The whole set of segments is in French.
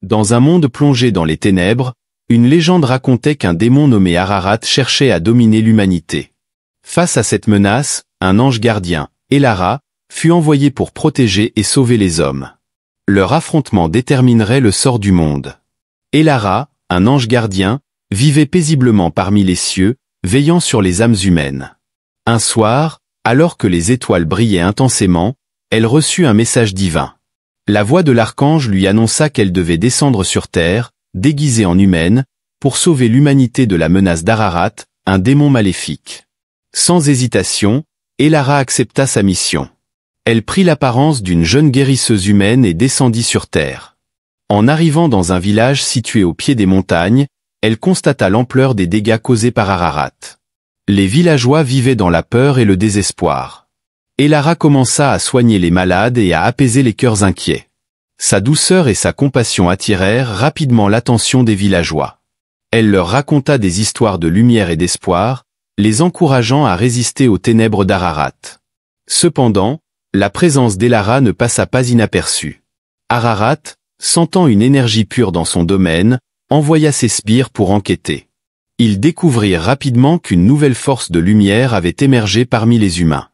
Dans un monde plongé dans les ténèbres, une légende racontait qu'un démon nommé Ararat cherchait à dominer l'humanité. Face à cette menace, un ange gardien, Elara, fut envoyé pour protéger et sauver les hommes. Leur affrontement déterminerait le sort du monde. Elara, un ange gardien, vivait paisiblement parmi les cieux, veillant sur les âmes humaines. Un soir, alors que les étoiles brillaient intensément, elle reçut un message divin. La voix de l'archange lui annonça qu'elle devait descendre sur terre, déguisée en humaine, pour sauver l'humanité de la menace d'Ararat, un démon maléfique. Sans hésitation, Elara accepta sa mission. Elle prit l'apparence d'une jeune guérisseuse humaine et descendit sur terre. En arrivant dans un village situé au pied des montagnes, elle constata l'ampleur des dégâts causés par Ararat. Les villageois vivaient dans la peur et le désespoir. Elara commença à soigner les malades et à apaiser les cœurs inquiets. Sa douceur et sa compassion attirèrent rapidement l'attention des villageois. Elle leur raconta des histoires de lumière et d'espoir, les encourageant à résister aux ténèbres d'Ararat. Cependant, la présence d'Elara ne passa pas inaperçue. Ararat, sentant une énergie pure dans son domaine, envoya ses sbires pour enquêter. Ils découvrirent rapidement qu'une nouvelle force de lumière avait émergé parmi les humains.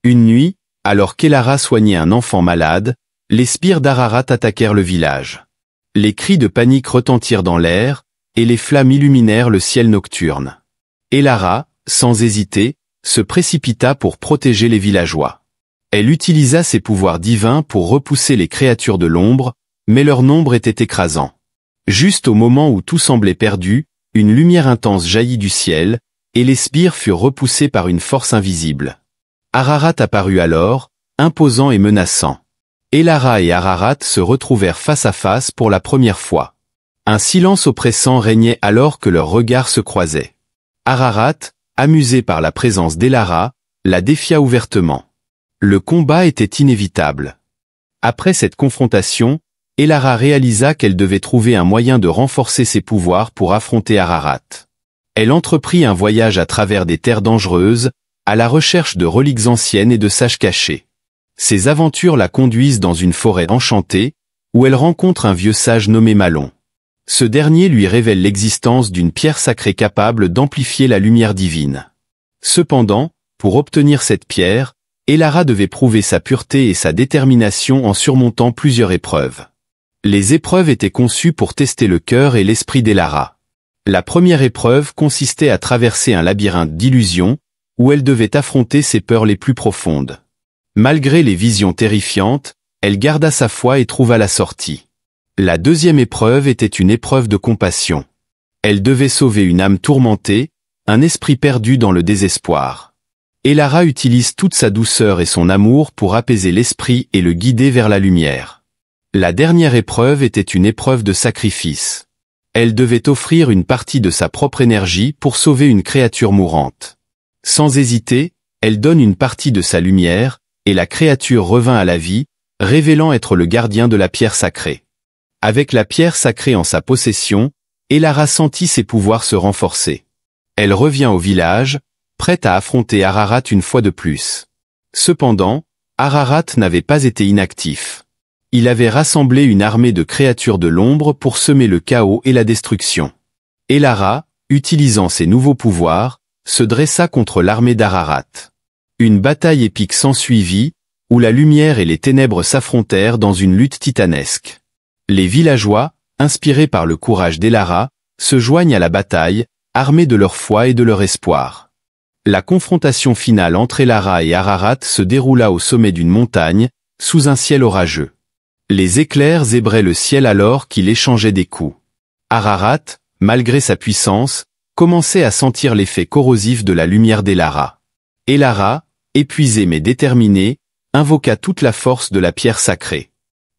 Une nuit, alors qu'Elara soignait un enfant malade, les sbires d'Ararat attaquèrent le village. Les cris de panique retentirent dans l'air, et les flammes illuminèrent le ciel nocturne. Elara, sans hésiter, se précipita pour protéger les villageois. Elle utilisa ses pouvoirs divins pour repousser les créatures de l'ombre, mais leur nombre était écrasant. Juste au moment où tout semblait perdu, une lumière intense jaillit du ciel, et les sbires furent repoussés par une force invisible. Ararat apparut alors, imposant et menaçant. Elara et Ararat se retrouvèrent face à face pour la première fois. Un silence oppressant régnait alors que leurs regards se croisaient. Ararat, amusé par la présence d'Elara, la défia ouvertement. Le combat était inévitable. Après cette confrontation, Elara réalisa qu'elle devait trouver un moyen de renforcer ses pouvoirs pour affronter Ararat. Elle entreprit un voyage à travers des terres dangereuses, à la recherche de reliques anciennes et de sages cachés. Ces aventures la conduisent dans une forêt enchantée, où elle rencontre un vieux sage nommé Malon. Ce dernier lui révèle l'existence d'une pierre sacrée capable d'amplifier la lumière divine. Cependant, pour obtenir cette pierre, Elara devait prouver sa pureté et sa détermination en surmontant plusieurs épreuves. Les épreuves étaient conçues pour tester le cœur et l'esprit d'Elara. La première épreuve consistait à traverser un labyrinthe d'illusions, où elle devait affronter ses peurs les plus profondes. Malgré les visions terrifiantes, elle garda sa foi et trouva la sortie. La deuxième épreuve était une épreuve de compassion. Elle devait sauver une âme tourmentée, un esprit perdu dans le désespoir. Elara utilise toute sa douceur et son amour pour apaiser l'esprit et le guider vers la lumière. La dernière épreuve était une épreuve de sacrifice. Elle devait offrir une partie de sa propre énergie pour sauver une créature mourante. Sans hésiter, elle donne une partie de sa lumière, et la créature revint à la vie, révélant être le gardien de la pierre sacrée. Avec la pierre sacrée en sa possession, Elara sentit ses pouvoirs se renforcer. Elle revient au village, prête à affronter Ararat une fois de plus. Cependant, Ararat n'avait pas été inactif. Il avait rassemblé une armée de créatures de l'ombre pour semer le chaos et la destruction. Elara, utilisant ses nouveaux pouvoirs, se dressa contre l'armée d'Ararat. Une bataille épique s'ensuivit, où la lumière et les ténèbres s'affrontèrent dans une lutte titanesque. Les villageois, inspirés par le courage d'Elara, se joignent à la bataille, armés de leur foi et de leur espoir. La confrontation finale entre Elara et Ararat se déroula au sommet d'une montagne, sous un ciel orageux. Les éclairs zébraient le ciel alors qu'il échangeait des coups. Ararat, malgré sa puissance, commençait à sentir l'effet corrosif de la lumière d'Elara. Elara, épuisée mais déterminée, invoqua toute la force de la pierre sacrée.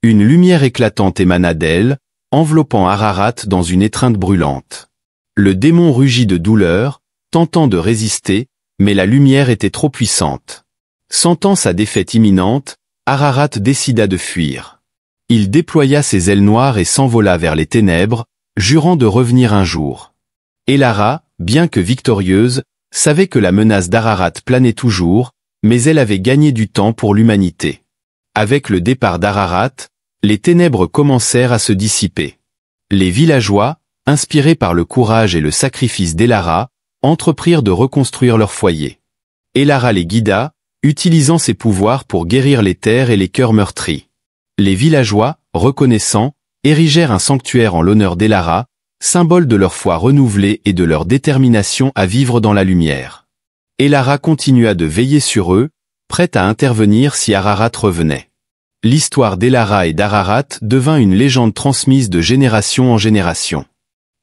Une lumière éclatante émana d'elle, enveloppant Ararat dans une étreinte brûlante. Le démon rugit de douleur, tentant de résister, mais la lumière était trop puissante. Sentant sa défaite imminente, Ararat décida de fuir. Il déploya ses ailes noires et s'envola vers les ténèbres, jurant de revenir un jour. Elara, bien que victorieuse, savait que la menace d'Ararat planait toujours, mais elle avait gagné du temps pour l'humanité. Avec le départ d'Ararat, les ténèbres commencèrent à se dissiper. Les villageois, inspirés par le courage et le sacrifice d'Elara, entreprirent de reconstruire leur foyer. Elara les guida, utilisant ses pouvoirs pour guérir les terres et les cœurs meurtris. Les villageois, reconnaissants, érigèrent un sanctuaire en l'honneur d'Elara, symbole de leur foi renouvelée et de leur détermination à vivre dans la lumière. Elara continua de veiller sur eux, prête à intervenir si Ararat revenait. L'histoire d'Elara et d'Ararat devint une légende transmise de génération en génération.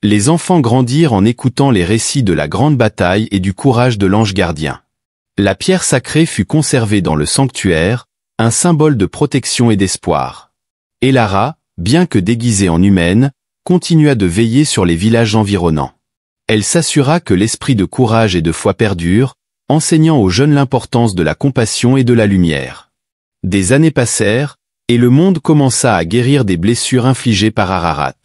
Les enfants grandirent en écoutant les récits de la grande bataille et du courage de l'ange gardien. La pierre sacrée fut conservée dans le sanctuaire, un symbole de protection et d'espoir. Elara, bien que déguisée en humaine, continua de veiller sur les villages environnants. Elle s'assura que l'esprit de courage et de foi perdure, enseignant aux jeunes l'importance de la compassion et de la lumière. Des années passèrent, et le monde commença à guérir des blessures infligées par Ararat.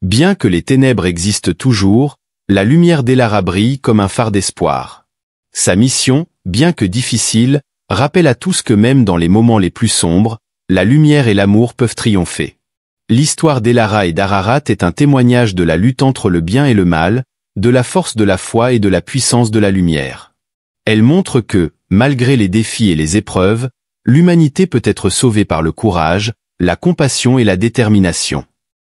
Bien que les ténèbres existent toujours, la lumière d'Elara brille comme un phare d'espoir. Sa mission, bien que difficile, rappelle à tous que même dans les moments les plus sombres, la lumière et l'amour peuvent triompher. L'histoire d'Elara et d'Ararat est un témoignage de la lutte entre le bien et le mal, de la force de la foi et de la puissance de la lumière. Elle montre que, malgré les défis et les épreuves, l'humanité peut être sauvée par le courage, la compassion et la détermination.